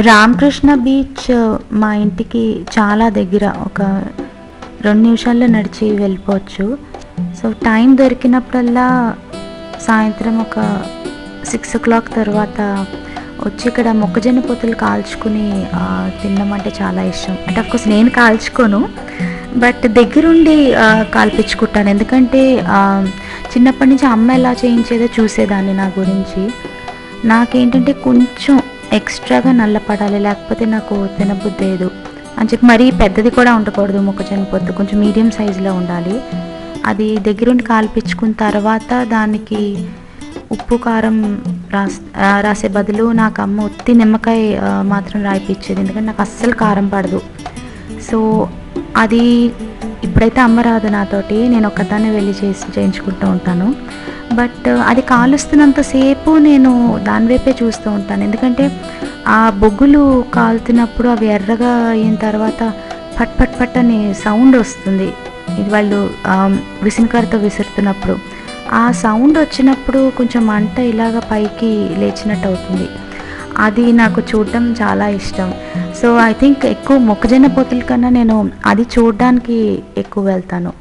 Ramakrishna beach మా ఇంటికి చాలా దగ్గర. ఒక 2 నిమిషాల్లో నడిచి వెళ్ళిపోవచ్చు. సో టైం దొరికినప్పుడల్లా సాయంత్రం ఒక 6 o'clock తర్వాత వచ్చి ఇక్కడ మొక్కజొన్న పొత్తులు కాల్చుకుని తినడం అంటే చాలా ఇష్టం. అంటే అఫ్కోర్స్ నేను కాల్చుకోను, బట్ దగ్గరుండి కాల్పించుకుంటాను. ఎందుకంటే చిన్నప్పటి నుంచి అమ్మ ఎలా చేయించేదో చూసేదాన్ని. నా గురించి నాకేంటంటే కొంచెం ఎక్స్ట్రాగా నల్లపడాలి, లేకపోతే నాకు తినబుద్దేదు అని చెప్పి. మరీ పెద్దది కూడా ఉండకూడదు మొక్కజొన్న పొత్తు, కొంచెం మీడియం సైజులో ఉండాలి. అది దగ్గరుండి కాల్పించుకున్న తర్వాత దానికి ఉప్పు కారం రాసే బదులు నాకు అమ్మ ఉత్తి నిమ్మకాయ మాత్రం రాయిపించేది, ఎందుకంటే నాకు అస్సలు కారం పడదు. సో అది ఇప్పుడైతే అమ్మ రాదు నాతోటి, నేను ఒక్కదాన్నే వెళ్ళి చేయించుకుంటూ ఉంటాను. బట్ అది కాలుస్తున్నంతసేపు నేను దాని వైపే చూస్తూ ఉంటాను. ఎందుకంటే ఆ బొగ్గులు కాలుతున్నప్పుడు అవి ఎర్రగా అయిన తర్వాత పట్ పట్ పట్ అని సౌండ్ వస్తుంది. ఇది వాళ్ళు విసినకరతో విసురుతున్నప్పుడు ఆ సౌండ్ వచ్చినప్పుడు కొంచెం మంట ఇలాగ పైకి లేచినట్టు అవుతుంది. అది నాకు చూడటం చాలా ఇష్టం. సో ఐ థింక్ ఎక్కువ మొక్కజొన్న పొత్తుల కన్నా నేను అది చూడడానికి ఎక్కువ వెళ్తాను.